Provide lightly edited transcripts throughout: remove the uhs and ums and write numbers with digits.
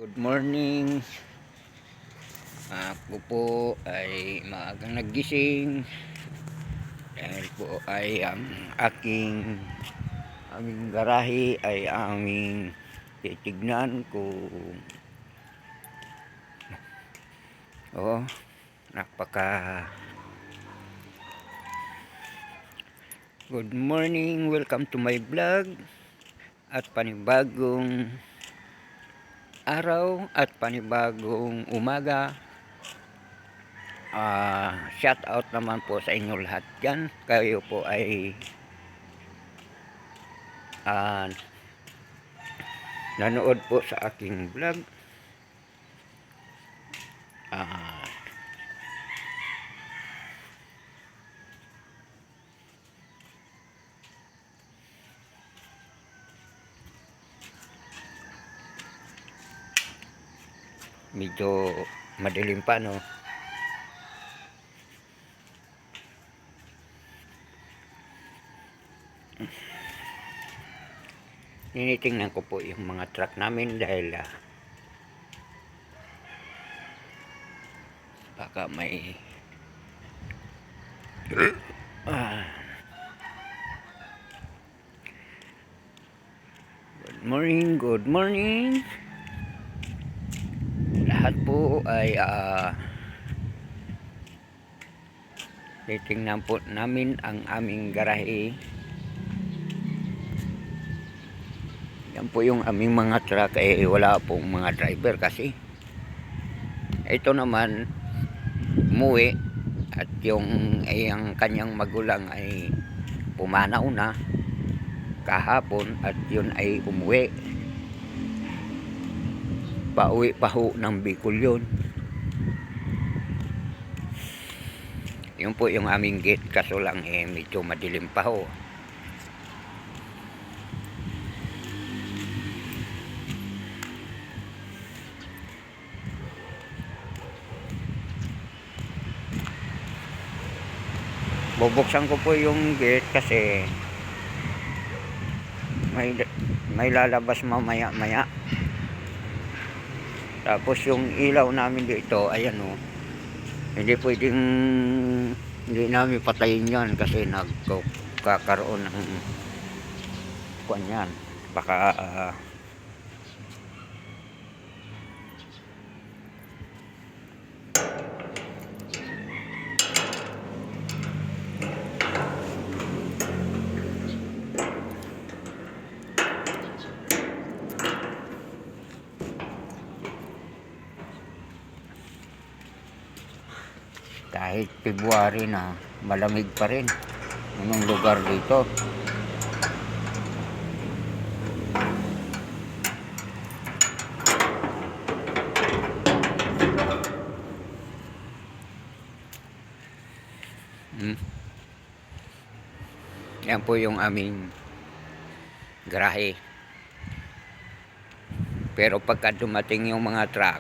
Good morning. Ako po ay maagang naggising dahil po ay ang aming garahe ay aming titignan kung napaka good morning, welcome to my vlog at panibagong araw at panibagong umaga. Shout out naman po sa inyo lahat dyan. Kayo po ay nanood po sa aking vlog. Medyo madilim pa, no? Tinitingnan ko po yung mga truck namin dahil baka may good morning lahat po ay titingnan po namin ang aming garahe. Yan po yung aming mga truck, wala pong mga driver kasi ito naman umuwi at ang kanyang magulang ay pumanaw na kahapon at yun ay umuwi. Pauwi pa ho ng Bicol yun. Yun po yung aming gate, kaso lang medyo madilim pa ho. Bubuksan ko po yung gate kasi may lalabas mamaya. Tapos yung ilaw namin dito, ayan hindi namin patayin yan kasi nagkakaroon ng kuwan yan. Baka kahit February na, malamig pa rin yung lugar dito. Yan po yung aming garahe. Pero pagka dumating yung mga truck,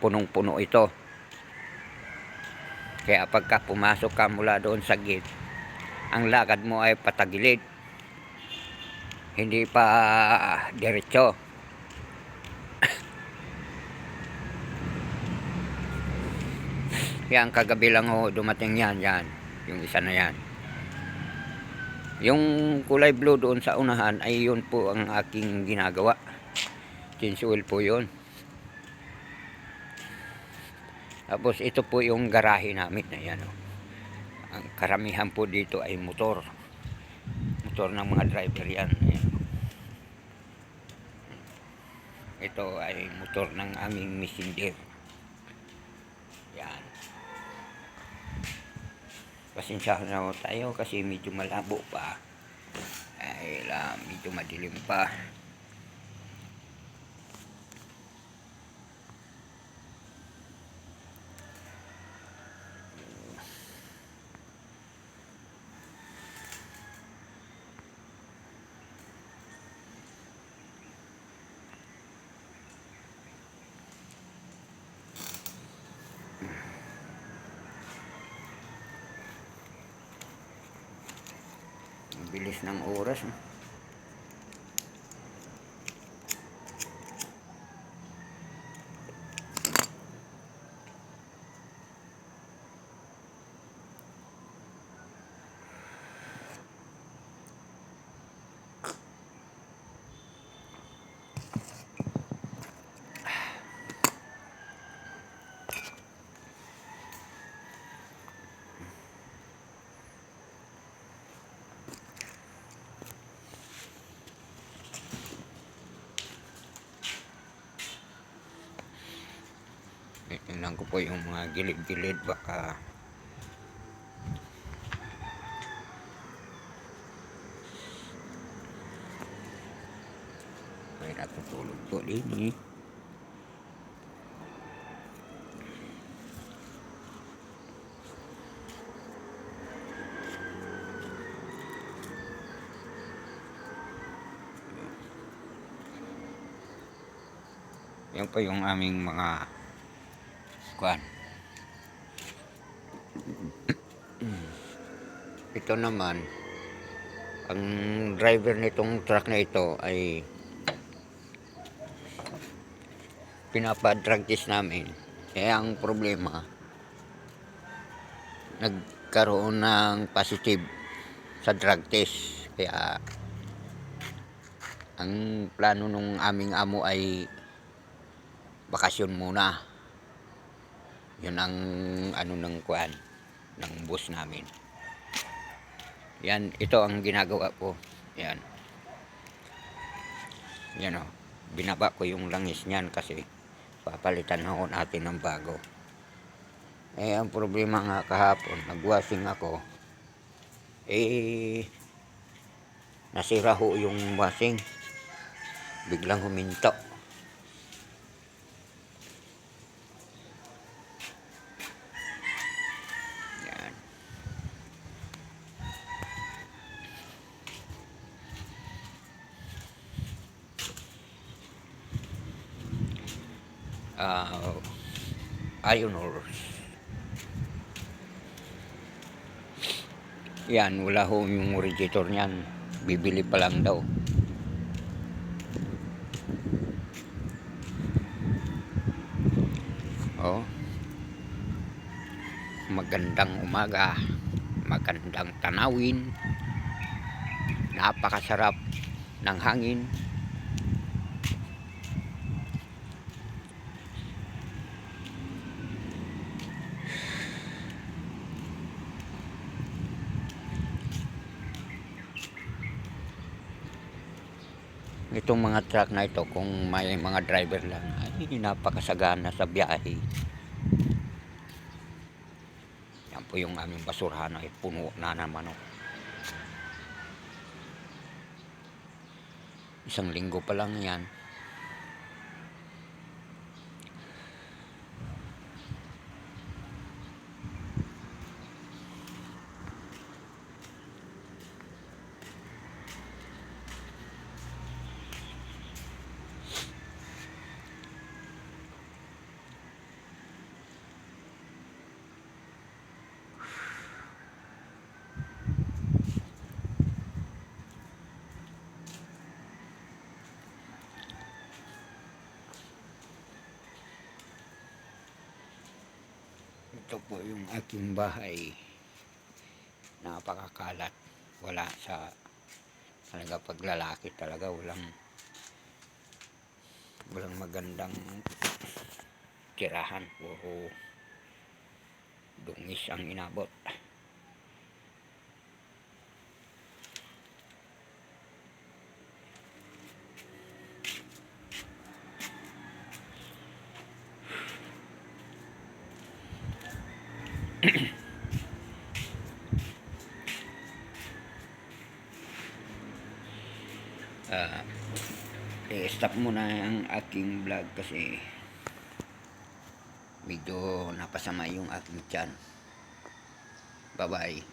punong-puno ito. Kaya pagka pumasok ka mula doon sa gate, ang lakad mo ay patagilid, hindi pa diretso. Yan, kagabi lang dumating yan, yung isa na yan. Yung kulay blue doon sa unahan ay yun po ang aking ginagawa. Change oil po yun. Tapos ito po yung garahe namin. Ayan, ang karamihan po dito ay motor ng mga driver yan. Ayan. Ito ay motor ng aming messenger. Yan. Pasensya na tayo kasi medyo malabo pa. Medyo madilim pa. Bilis ng oras. Tingnan ko po yung mga gilid-gilid, baka may natutulog po din eh. Yan po yung aming mga kuan. Ito naman, ang driver nitong truck na ito ay pinapa-drug test namin. Ang problema, nagkaroon ng positive sa drug test. Kaya ang plano nung aming amo ay bakasyon muna. Yun ang ano ng kuan ng bus namin. Yan, ito ang ginagawa ko. Yan. Yan o. Binaba ko yung langis niyan kasi papalitan na ako natin ng bago. Ang problema nga kahapon, nagwashing ako. Nasira ho yung washing. Biglang huminto. Iron horse. Yan, wala ho yung radiator niyan. Bibili pa lang daw. Oh. Magandang umaga. Magandang tanawin. Napakasarap ng hangin. Itong mga truck na ito, kung may mga driver lang, ay napakasagana sa biyahe. Yan po yung aming basurahan ay puno na naman. Isang linggo pa lang yan. Ito po yung aking bahay. Napakakalat. Wala sa talaga paglalaki talaga. Walang magandang tirahan. Puro dungis ang inabot. I-stop muna ang aking vlog kasi medyo napasama yung aking tiyan. Bye bye.